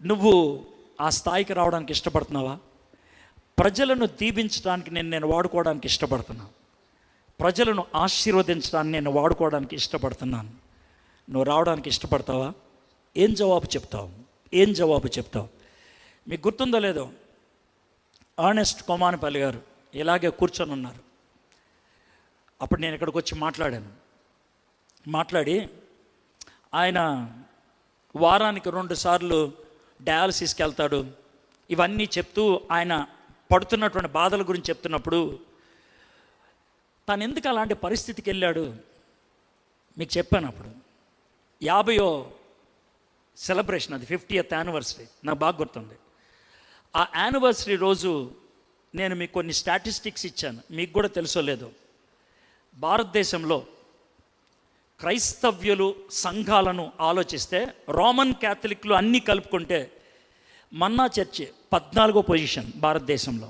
నువ్వు ఆ స్థాయికి రావడానికి ఇష్టపడుతున్నావా? ప్రజలను దీవించడానికి నేను వాడుకోవడానికి ఇష్టపడుతున్నాను. ప్రజలను ఆశీర్వదించడానికి నేను వాడుకోవడానికి ఇష్టపడుతున్నాను. నువ్వు రావడానికి ఇష్టపడతావా? ఏం జవాబు చెప్తావు? మీకు గుర్తుందో లేదో, ఆర్నెస్ట్ కొమానపల్లి గారు ఇలాగే కూర్చొని ఉన్నారు. అప్పుడు నేను ఇక్కడికి వచ్చి మాట్లాడి ఆయన వారానికి 2 సార్లు డయాలసిస్కి వెళ్తాడు. ఇవన్నీ చెప్తూ ఆయన పడుతున్నటువంటి బాధల గురించి చెప్తున్నప్పుడు తను ఎందుకు అలాంటి పరిస్థితికి వెళ్ళాడు మీకు చెప్పాను. అప్పుడు 50వ సెలబ్రేషన్, అది 50th యానివర్సరీ, నాకు బాగా గుర్తుంది. ఆ యానివర్సరీ రోజు నేను మీకు కొన్ని స్టాటిస్టిక్స్ ఇచ్చాను. మీకు కూడా తెలుసో లేదో, భారతదేశంలో క్రైస్తవ్యులు సంఘాలను ఆలోచిస్తే రోమన్ క్యాథలిక్లు అన్నీ కలుపుకుంటే మన్నా చర్చి 14వ పొజిషన్ భారతదేశంలో.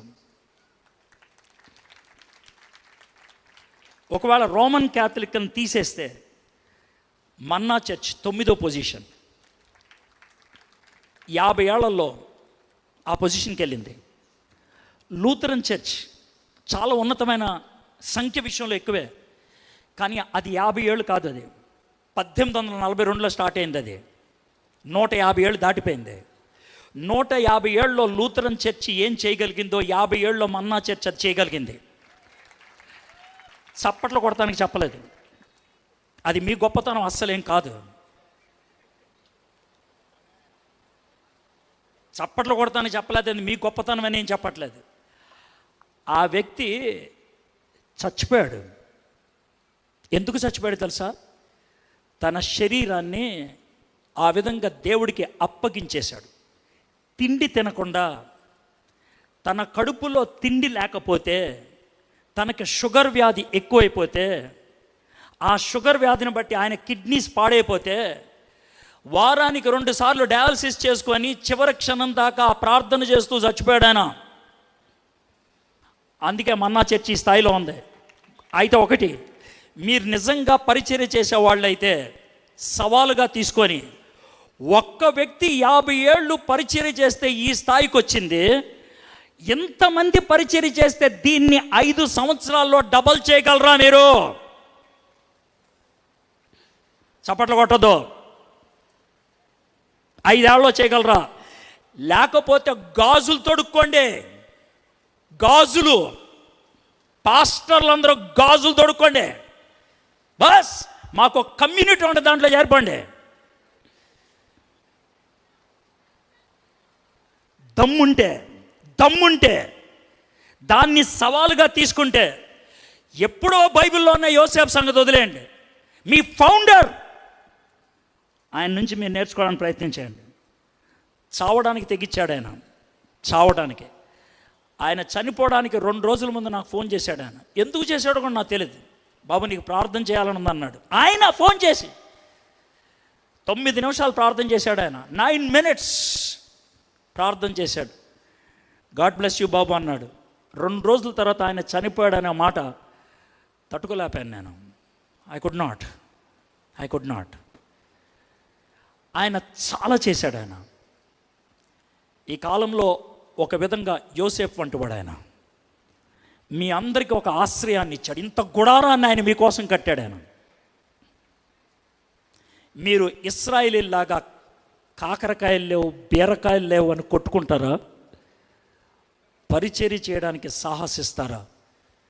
ఒకవేళ రోమన్ క్యాథలిక్ని తీసేస్తే మన్నా చర్చ్ 9వ పొజిషన్. 50 ఏళ్లలో ఆ పొజిషన్కి వెళ్ళింది. లూథరన్ చర్చ్ చాలా ఉన్నతమైన సంఖ్య విషయంలో ఎక్కువే, కానీ అది 50 ఏళ్ళు కాదు. అది 1842లో స్టార్ట్ అయింది. అది 150 ఏళ్ళు దాటిపోయింది. 150 ఏళ్ళలో లూథరన్ చర్చి ఏం చేయగలిగిందో 50 ఏళ్ళలో మన్నా చర్చ్ అది చేయగలిగింది. చప్పట్లు కొడతానికి చెప్పలేదు, అది మీ గొప్పతనం అస్సలేం కాదు. చప్పట్లు కొడతానికి చెప్పలేదు, అది మీ గొప్పతనం అని ఏం చెప్పట్లేదు. ఆ వ్యక్తి చచ్చిపోయాడు. ఎందుకు చచ్చిపోయాడు తెలుసా? తన శరీరాన్ని ఆ విధంగా దేవుడికి అప్పగించేశాడు. తిండి తినకుండా, తన కడుపులో తిండి లేకపోతే, తనకి షుగర్ వ్యాధి ఎక్కువైపోతే, ఆ షుగర్ వ్యాధిని బట్టి ఆయన కిడ్నీస్ పాడైపోతే వారానికి 2 సార్లు డయాలసిస్ చేసుకొని చివరి క్షణం దాకా ప్రార్థన చేస్తూ చచ్చిపోయాడు ఆయన. అందుకే మన్నా చర్చి స్థాయిలో ఉంది. అయితే ఒకటి, మీరు నిజంగా పరిచర్య చేసేవాళ్ళైతే సవాలుగా తీసుకొని, ఒక్క వ్యక్తి 50 ఏళ్ళు పరిచర్య చేస్తే ఈ స్థాయికి వచ్చింది, ఎంతమంది పరిచర్య చేస్తే దీన్ని 5 సంవత్సరాల్లో డబల్ చేయగలరా మీరు? చప్పట్లు కొట్టదు. 5 ఏళ్ళలో చేయగలరా? లేకపోతే గాజులు తొడుక్కోండి. గాజులు, పాస్టర్లు అందరూ గాజులు తొడుక్కోండి. బస్ మాకు కమ్యూనిటీ ఉంటే దాంట్లో చేర్పండి. దమ్ముంటే దాన్ని సవాలుగా తీసుకుంటే, ఎప్పుడో బైబిల్లో ఉన్న యోసేపు సంగతి వదిలేయండి. మీ ఫౌండర్, ఆయన నుంచి మీరు నేర్చుకోవడానికి ప్రయత్నించండి. చావడానికి తెగించాడు ఆయన. చావడానికి ఆయన చనిపోవడానికి 2 రోజుల ముందు నాకు ఫోన్ చేశాడు. ఆయన ఎందుకు చేశాడో కూడా నాకు తెలియదు. బాబు నీకు ప్రార్థన చేయాలని ఉందన్నాడు. ఆయన ఫోన్ చేసి 9 నిమిషాలు ప్రార్థన చేశాడు. ఆయన 9 minutes ప్రార్థన చేశాడు. గాడ్ బ్లెస్ యూ బాబు అన్నాడు. 2 రోజుల తర్వాత ఆయన చనిపోయాడనే మాట తట్టుకోలేపాను నేను. I could not. ఆయన చాలా చేశాడు. ఆయన ఈ కాలంలో ఒక విధంగా యోసేపు వంటివాడు. ఆయన మీ అందరికీ ఒక ఆశ్రయాన్ని ఇచ్చాడు. ఇంత గుడారాన్ని ఆయన మీకోసం కట్టాడు. ఆయన మీరు ఇశ్రాయేలీలాగా కాకరకాయలు లేవు, బీరకాయలు లేవు అని కొట్టుకుంటారా? పరిచర్య చేయడానికి సాహసిస్తారా?